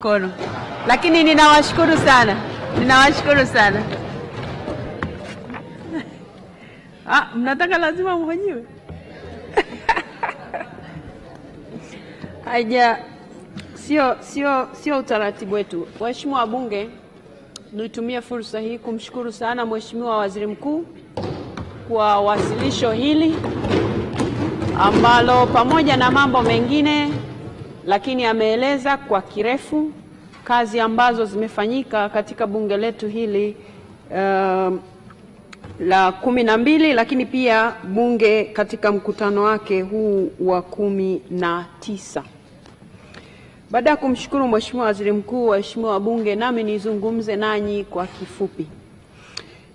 Kono. Lakini ninawashukuru sana. Ninawashukuru sana. Mnataka lazima mhojiwe. Haja sio utaratibu wetu. Waheshimiwa wabunge, nitumie fursa hii kumshukuru sana Mheshimiwa Waziri Mkuu kwa wasilisho hili ambalo pamoja na mambo mengine lakini ameeleza kwa kirefu kazi ambazo zimefanyika katika bunge letu hili la 12, lakini pia bunge katika mkutano wake huu wa 19. Baada ya kumshukuru Mheshimiwa Waziri Mkuu, waheshimiwa wabunge, nami nizungumze nanyi kwa kifupi.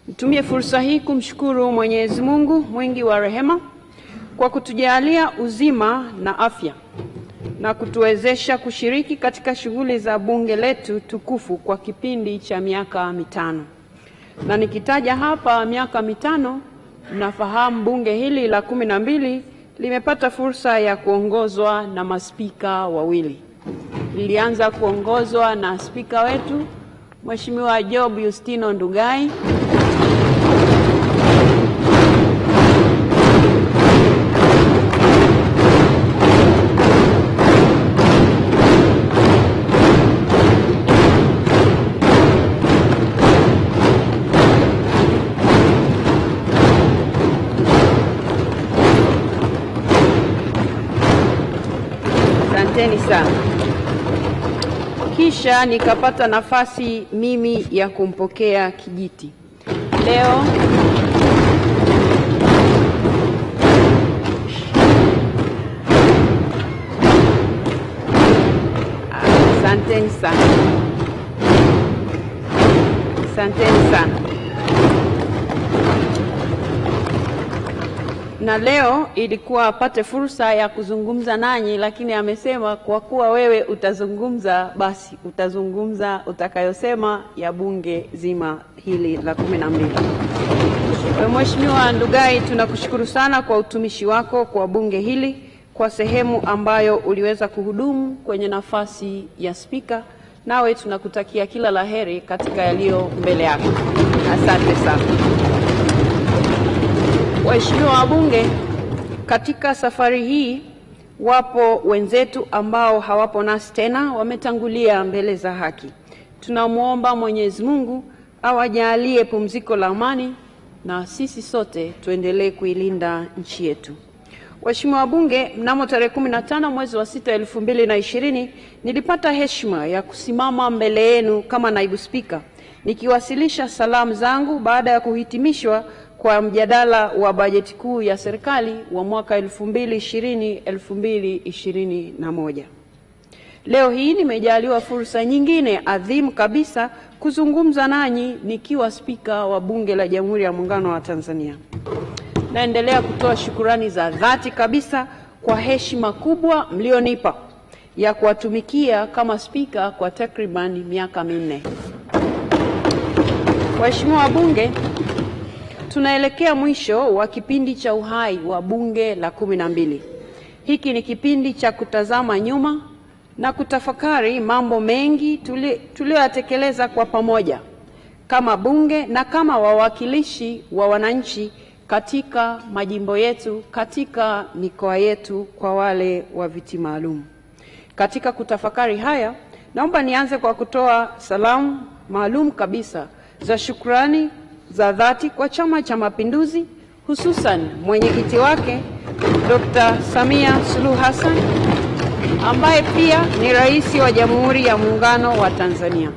Nitumie fursa hii kumshukuru Mwenyezi Mungu mwingi wa rehema kwa kutujalia uzima na afya na kutuwezesha kushiriki katika shughuli za bunge letu tukufu kwa kipindi cha miaka 5. Na nikitaja hapa miaka 5, mnafahamu bunge hili la 12 limepata fursa ya kuongozwa na maspika wawili. Lilianza kuongozwa na spika wetu Mheshimiwa Job Yustino Ndugai, asanteni sana. Kisha nikapata nafasi mimi ya kumpokea kijiti. Leo asanteni sana. Asanteni sana. Na leo ilikuwa apate fursa ya kuzungumza nanyi, lakini amesema kwa kuwa wewe utazungumza, basi utazungumza utakayosema ya bunge zima hili la 12. Mheshimiwa Ndugai, tunakushukuru sana kwa utumishi wako kwa bunge hili, kwa sehemu ambayo uliweza kuhudumu kwenye nafasi ya spika. Nawe tunakutakia kila laheri katika yaliyo mbele yako. Asante sana. Waheshimiwa wabunge, katika safari hii wapo wenzetu ambao hawapo nasi tena, wametangulia mbele za haki. Tunamuomba Mwenyezi Mungu awajalie pumziko la amani na sisi sote tuendelee kuilinda nchi yetu. Waheshimiwa wabunge, mnamo tarehe 15 mwezi wa 6 2020 nilipata heshima ya kusimama mbele yenu kama naibu spika nikiwasilisha salamu zangu baada ya kuhitimishwa kwa mjadala wa bajeti kuu ya serikali wa mwaka 2020-2021. Leo hii nimejaliwa fursa nyingine adhimu kabisa kuzungumza nanyi nikiwa spika wa Bunge la Jamhuri ya Muungano wa Tanzania. Naendelea kutoa shukurani za dhati kabisa kwa heshima kubwa mlionipa ya kuwatumikia kama spika kwa takriban miaka 4. Waheshimiwa wabunge, tunaelekea mwisho wa kipindi cha uhai wa bunge la 12. Hiki ni kipindi cha kutazama nyuma na kutafakari mambo mengi tulioyatekeleza kwa pamoja kama bunge na kama wawakilishi wa wananchi katika majimbo yetu, katika mikoa yetu, kwa wale wa viti maalum. Katika kutafakari haya, naomba nianze kwa kutoa salamu maalum kabisa za shukrani za dhati kwa Chama cha Mapinduzi, hususan mwenyekiti wake Dr. Samia Suluhu Hassan, ambaye pia ni rais wa Jamhuri ya Muungano wa Tanzania.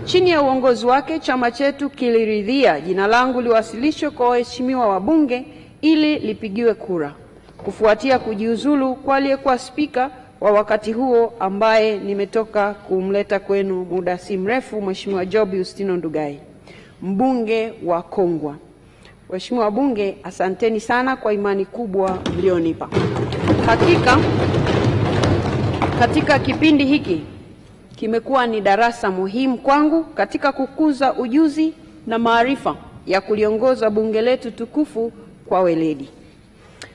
Chini ya uongozi wake, chama chetu kiliridhia jina langu liwasilishwe kwa waheshimiwa wabunge ili lipigiwe kura, kufuatia kujiuzulu kwa aliyekuwa spika wa wakati huo ambaye nimetoka kumleta kwenu muda si mrefu, Mheshimiwa Job Yustino Ndugai, mbunge wa Kongwa. Waheshimiwa wabunge, asanteni sana kwa imani kubwa mlionipa. Hakika katika kipindi hiki kimekuwa ni darasa muhimu kwangu katika kukuza ujuzi na maarifa ya kuliongoza bunge letu tukufu kwa weledi.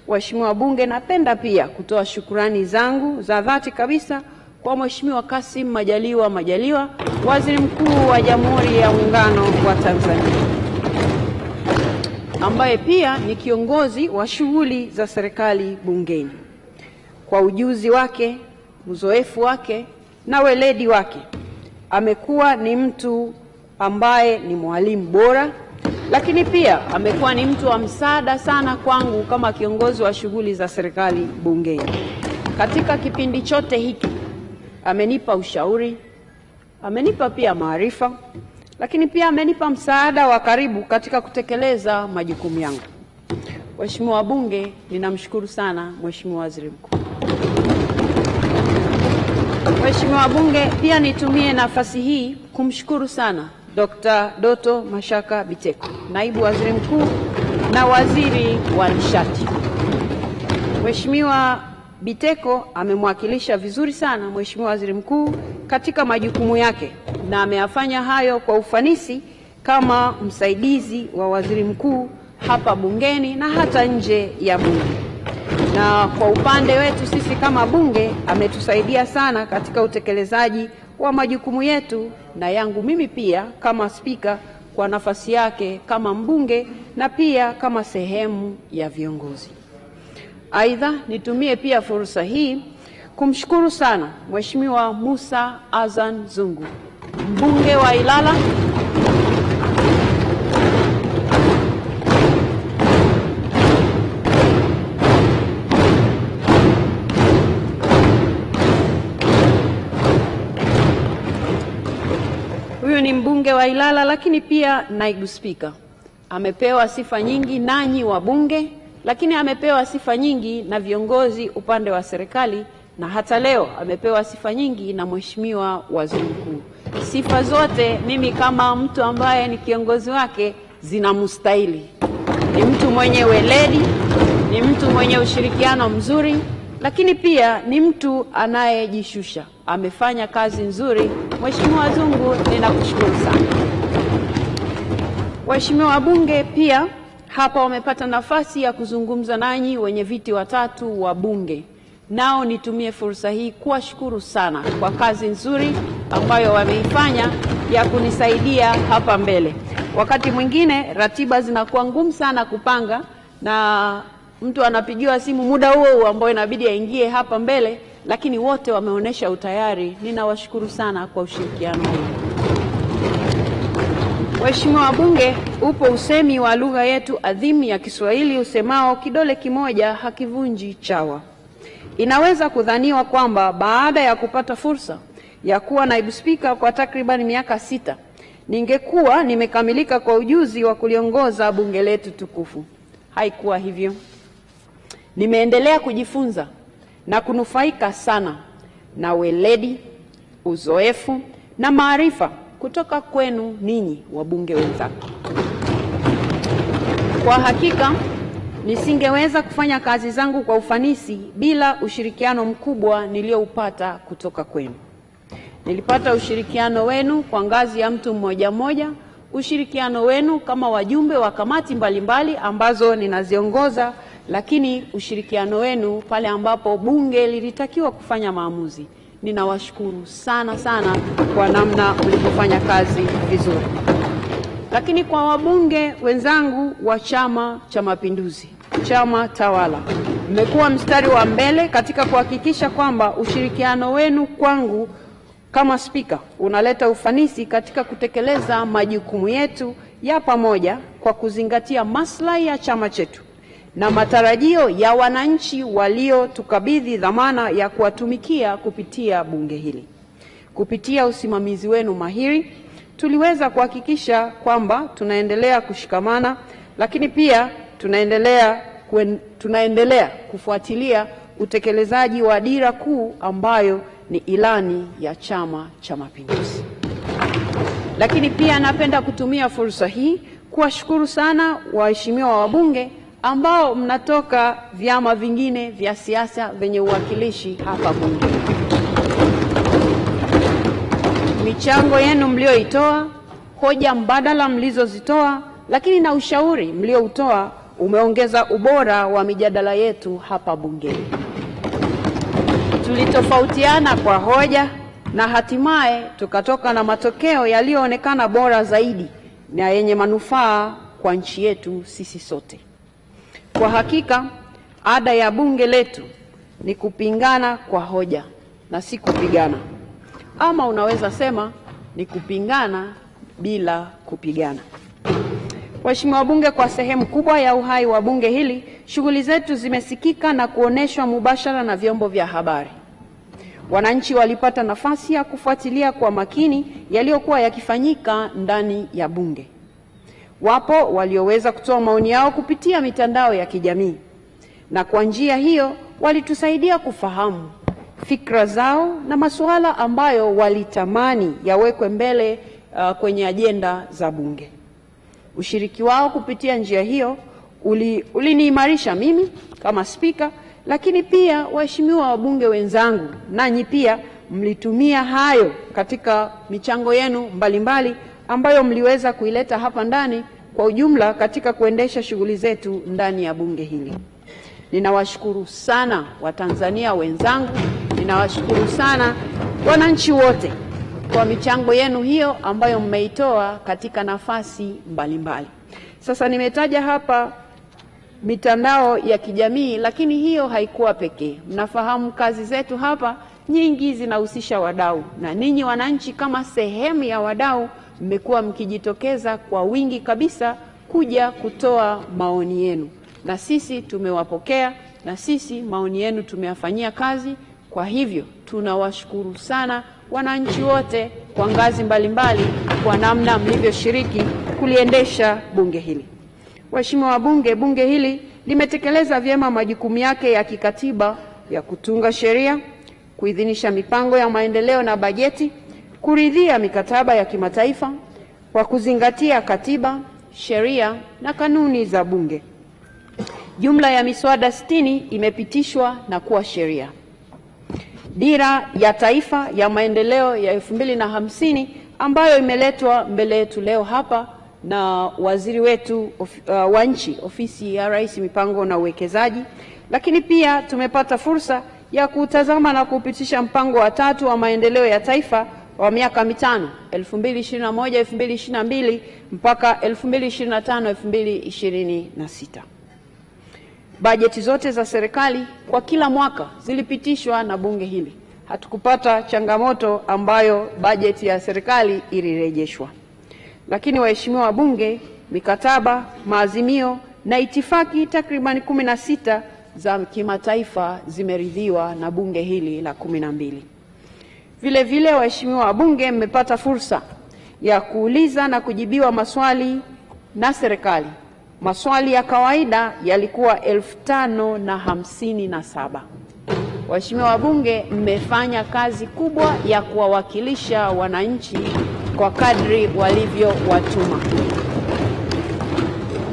Waheshimiwa wabunge, napenda pia kutoa shukrani zangu za dhati kabisa kwa Mheshimiwa Kassim Majaliwa, Waziri Mkuu wa Jamhuri ya Muungano wa Tanzania, ambaye pia ni kiongozi wa shughuli za serikali bungeni. Kwa ujuzi wake, uzoefu wake na weledi wake, amekuwa ni mtu ambaye ni mwalimu bora, lakini pia amekuwa ni mtu wa msaada sana kwangu kama kiongozi wa shughuli za serikali bungeni. Katika kipindi chote hiki amenipa ushauri, amenipa pia maarifa, lakini pia amenipa msaada wa karibu katika kutekeleza majukumu yangu. Waheshimiwa wabunge, ninamshukuru sana Mheshimiwa Waziri Mkuu. Waheshimiwa wabunge, pia nitumie nafasi hii kumshukuru sana Dr. Doto Mashaka Biteko, Naibu Waziri Mkuu na Waziri wa Nishati. Mheshimiwa Biteko amemwakilisha vizuri sana Mheshimiwa Waziri Mkuu katika majukumu yake na ameyafanya hayo kwa ufanisi kama msaidizi wa Waziri Mkuu hapa bungeni na hata nje ya bunge. Na kwa upande wetu sisi kama bunge ametusaidia sana katika utekelezaji wa majukumu yetu na yangu mimi pia kama spika kwa nafasi yake kama mbunge na pia kama sehemu ya viongozi. Aidha, nitumie pia fursa hii kumshukuru sana Mheshimiwa Musa Azan Zungu, mbunge wa Ilala, huyu ni mbunge wa Ilala lakini pia naibu spika. Amepewa sifa nyingi nanyi wabunge, lakini amepewa sifa nyingi na viongozi upande wa serikali na hata leo amepewa sifa nyingi na Mheshimiwa Waziri Mkuu. Sifa zote mimi kama mtu ambaye ni kiongozi wake zinamstahili. Ni mtu mwenye weledi, ni mtu mwenye ushirikiano mzuri, lakini pia ni mtu anayejishusha. Amefanya kazi nzuri. Mheshimiwa Zungu, ninakushukuru sana. Waheshimiwa wabunge, pia hapa wamepata nafasi ya kuzungumza nanyi wenye viti watatu wa bunge. Nao nitumie fursa hii kuwashukuru sana kwa kazi nzuri ambayo wameifanya ya kunisaidia hapa mbele. Wakati mwingine ratiba zinakuwa ngumu sana kupanga na mtu anapigiwa simu muda huo ambao inabidi aingie hapa mbele, lakini wote wameonyesha utayari. Ninawashukuru sana kwa ushirikiano. Waheshimiwa wabunge, upo usemi wa lugha yetu adhimu ya Kiswahili usemao kidole kimoja hakivunji chawa. Inaweza kudhaniwa kwamba baada ya kupata fursa ya kuwa naibu spika kwa takriban miaka 6, ningekuwa nimekamilika kwa ujuzi wa kuliongoza bunge letu tukufu. Haikuwa hivyo. Nimeendelea kujifunza na kunufaika sana na weledi, uzoefu na maarifa kutoka kwenu ninyi wabunge wenzangu. Kwa hakika nisingeweza kufanya kazi zangu kwa ufanisi bila ushirikiano mkubwa nilioupata kutoka kwenu. Nilipata ushirikiano wenu kwa ngazi ya mtu mmoja mmoja, ushirikiano wenu kama wajumbe wa kamati mbalimbali ambazo ninaziongoza, lakini ushirikiano wenu pale ambapo bunge lilitakiwa kufanya maamuzi. Ninawashukuru sana sana kwa namna mlivyofanya kazi vizuri. Lakini kwa wabunge wenzangu wa Chama cha Mapinduzi, chama tawala, mmekuwa mstari wa mbele katika kuhakikisha kwamba ushirikiano wenu kwangu kama spika unaleta ufanisi katika kutekeleza majukumu yetu ya pamoja kwa kuzingatia maslahi ya chama chetu na matarajio ya wananchi waliotukabidhi dhamana ya kuwatumikia kupitia bunge hili. Kupitia usimamizi wenu mahiri, tuliweza kuhakikisha kwamba tunaendelea kushikamana, lakini pia tunaendelea kufuatilia utekelezaji wa dira kuu ambayo ni ilani ya Chama cha Mapinduzi. Lakini pia napenda kutumia fursa hii kuwashukuru sana waheshimiwa wabunge ambao mnatoka vyama vingine vya siasa vyenye uwakilishi hapa bunge. Michango yenu mlioitoa, hoja mbadala mlizozitoa, lakini na ushauri mlioutoa umeongeza ubora wa mijadala yetu hapa bungeni. tulitofautiana kwa hoja na hatimaye tukatoka na matokeo yaliyoonekana bora zaidi na yenye manufaa kwa nchi yetu sisi sote. Kwa hakika, ada ya bunge letu ni kupingana kwa hoja na si kupigana. Ama unaweza sema ni kupingana bila kupigana. Waheshimiwa wabunge, kwa sehemu kubwa ya uhai wa bunge hili, shughuli zetu zimesikika na kuoneshwa mubashara na vyombo vya habari. Wananchi walipata nafasi ya kufuatilia kwa makini yaliyokuwa yakifanyika ndani ya bunge. Wapo walioweza kutoa maoni yao kupitia mitandao ya kijamii, na kwa njia hiyo walitusaidia kufahamu fikra zao na masuala ambayo walitamani yawekwe mbele kwenye ajenda za bunge. Ushiriki wao kupitia njia hiyo uliniimarisha mimi kama spika, lakini pia waheshimiwa wabunge wenzangu, nanyi pia mlitumia hayo katika michango yenu mbalimbali ambayo mliweza kuileta hapa ndani kwa ujumla katika kuendesha shughuli zetu ndani ya bunge hili. Ninawashukuru sana Watanzania wenzangu, ninawashukuru sana wananchi wote kwa michango yenu hiyo ambayo mmeitoa katika nafasi mbalimbali. Sasa nimetaja hapa mitandao ya kijamii, lakini hiyo haikuwa pekee. Mnafahamu kazi zetu hapa nyingi zinahusisha wadau, na ninyi wananchi kama sehemu ya wadau mmekuwa mkijitokeza kwa wingi kabisa kuja kutoa maoni yenu, na sisi tumewapokea, na sisi maoni yenu tumeyafanyia kazi. Kwa hivyo tunawashukuru sana wananchi wote kwa ngazi mbalimbali kwa namna mlivyoshiriki kuliendesha bunge hili. Waheshimiwa wabunge, bunge hili limetekeleza vyema majukumu yake ya kikatiba ya kutunga sheria, kuidhinisha mipango ya maendeleo na bajeti, kuridhia mikataba ya kimataifa kwa kuzingatia katiba, sheria na kanuni za bunge. Jumla ya miswada 60 imepitishwa na kuwa sheria. Dira ya Taifa ya Maendeleo ya 2050 ambayo imeletwa mbele yetu leo hapa na waziri wetu wa nchi, Ofisi ya Rais, Mipango na Uwekezaji. Lakini pia tumepata fursa ya kutazama na kupitisha mpango wa 3 wa maendeleo ya taifa wa miaka mitano 2021-2022 mpaka 2025-2026. Bajeti zote za serikali kwa kila mwaka zilipitishwa na bunge hili. Hatukupata changamoto ambayo bajeti ya serikali ilirejeshwa. Lakini waheshimiwa wabunge, mikataba, maazimio na itifaki takriban 16 za kimataifa zimeridhiwa na bunge hili la 12. Vile vile waheshimiwa wabunge, mmepata fursa ya kuuliza na kujibiwa maswali na serikali. Maswali ya kawaida yalikuwa 5,057. Waheshimiwa wabunge, mmefanya kazi kubwa ya kuwawakilisha wananchi kwa kadri walivyowatuma.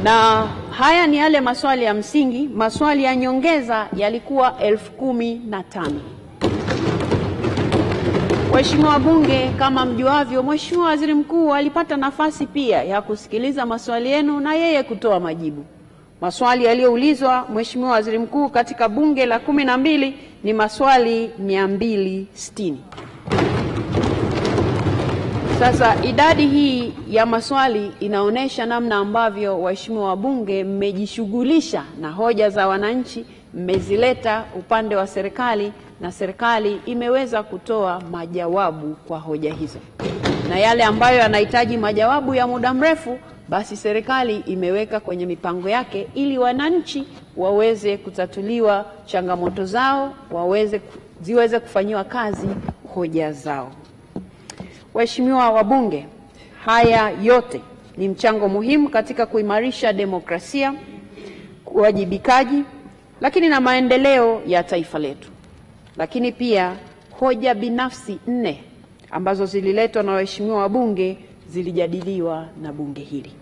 Na haya ni yale maswali ya msingi. Maswali ya nyongeza yalikuwa 15,000. Waheshimiwa wabunge, kama mjuavyo, Mheshimiwa Waziri Mkuu alipata nafasi pia ya kusikiliza maswali yenu na yeye kutoa majibu. Maswali yaliyoulizwa Mheshimiwa Waziri Mkuu katika bunge la 12 ni maswali 260. Sasa idadi hii ya maswali inaonesha namna ambavyo waheshimiwa wabunge mmejishughulisha na hoja za wananchi, mmezileta upande wa serikali na serikali imeweza kutoa majawabu kwa hoja hizo. Na yale ambayo yanahitaji majawabu ya muda mrefu, basi serikali imeweka kwenye mipango yake ili wananchi waweze kutatuliwa changamoto zao, ziweze kufanyiwa kazi hoja zao. Waheshimiwa wabunge, haya yote ni mchango muhimu katika kuimarisha demokrasia, uwajibikaji, lakini na maendeleo ya taifa letu. Lakini pia hoja binafsi 4 ambazo zililetwa na waheshimiwa wabunge zilijadiliwa na bunge hili.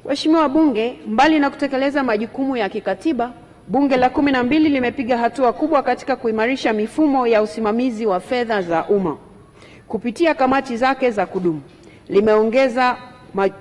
Waheshimiwa wabunge, mbali na kutekeleza majukumu ya kikatiba, bunge la 12 limepiga hatua kubwa katika kuimarisha mifumo ya usimamizi wa fedha za umma. Kupitia kamati zake za kudumu, limeongeza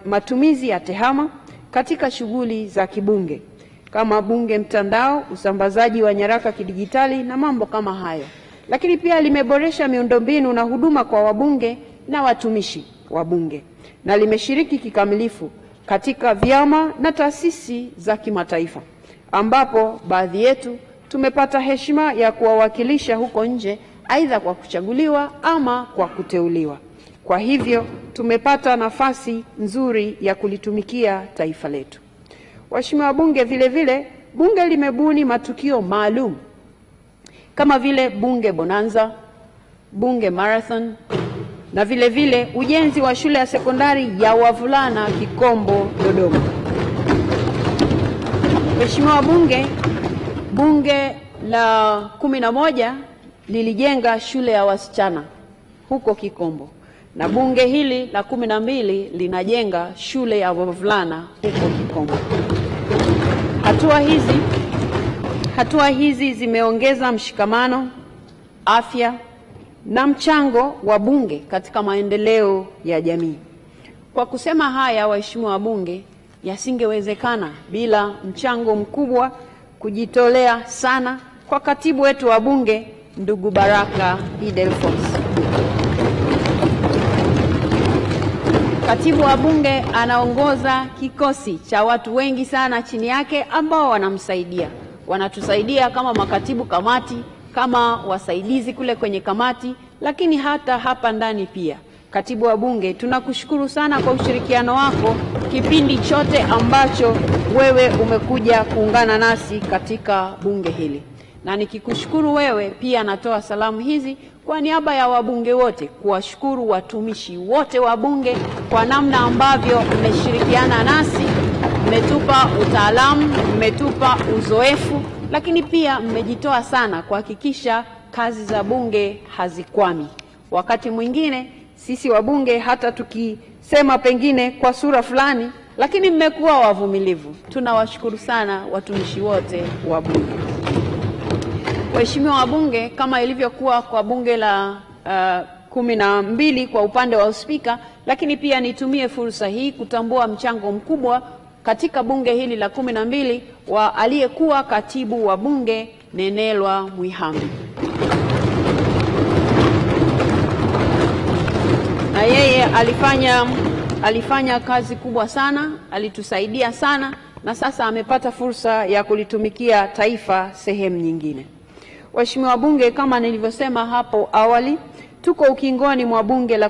matumizi ya tehama katika shughuli za kibunge kama bunge mtandao, usambazaji wa nyaraka kidijitali na mambo kama hayo. lakini pia limeboresha miundombinu na huduma kwa wabunge na watumishi wa bunge, na limeshiriki kikamilifu katika vyama na taasisi za kimataifa, ambapo baadhi yetu tumepata heshima ya kuwawakilisha huko nje, aidha kwa kuchaguliwa ama kwa kuteuliwa. Kwa hivyo tumepata nafasi nzuri ya kulitumikia taifa letu. Waheshimiwa wabunge, vile vile bunge limebuni matukio maalum kama vile bunge bonanza, bunge marathon, na vile vile ujenzi wa shule ya sekondari ya wavulana Kikombo, Dodoma. Waheshimiwa wabunge, bunge la 11 lilijenga shule ya wasichana huko Kikombo, na bunge hili la 12 linajenga shule ya wavulana huko Kikombo. Hatua hizi zimeongeza mshikamano, afya na mchango wa bunge katika maendeleo ya jamii. Kwa kusema haya, waheshimiwa wabunge, yasingewezekana bila mchango mkubwa, kujitolea sana kwa katibu wetu wa bunge ndugu Baraka Idelfos. Katibu wa bunge anaongoza kikosi cha watu wengi sana chini yake ambao wanamsaidia. Wanatusaidia kama makatibu kamati, kama wasaidizi kule kwenye kamati, lakini hata hapa ndani pia. Katibu wa bunge, tunakushukuru sana kwa ushirikiano wako kipindi chote ambacho wewe umekuja kuungana nasi katika bunge hili. Na nikikushukuru wewe, pia natoa salamu hizi kwa niaba ya wabunge wote kuwashukuru watumishi wote wa bunge kwa namna ambavyo mmeshirikiana nasi, mmetupa utaalamu, mmetupa uzoefu, lakini pia mmejitoa sana kuhakikisha kazi za bunge hazikwami. Wakati mwingine sisi wabunge hata tukisema pengine kwa sura fulani, lakini mmekuwa wavumilivu. Tunawashukuru sana watumishi wote wa bunge. Waheshimiwa wabunge, kama ilivyokuwa kwa bunge la 12 kwa upande wa uspika, lakini pia nitumie fursa hii kutambua mchango mkubwa katika bunge hili la 12 wa aliyekuwa katibu wa bunge Nenelwa Mwihambi. Na yeye alifanya kazi kubwa sana, alitusaidia sana, na sasa amepata fursa ya kulitumikia taifa sehemu nyingine. Waheshimiwa wabunge, kama nilivyosema hapo awali, tuko ukingoni mwa bunge la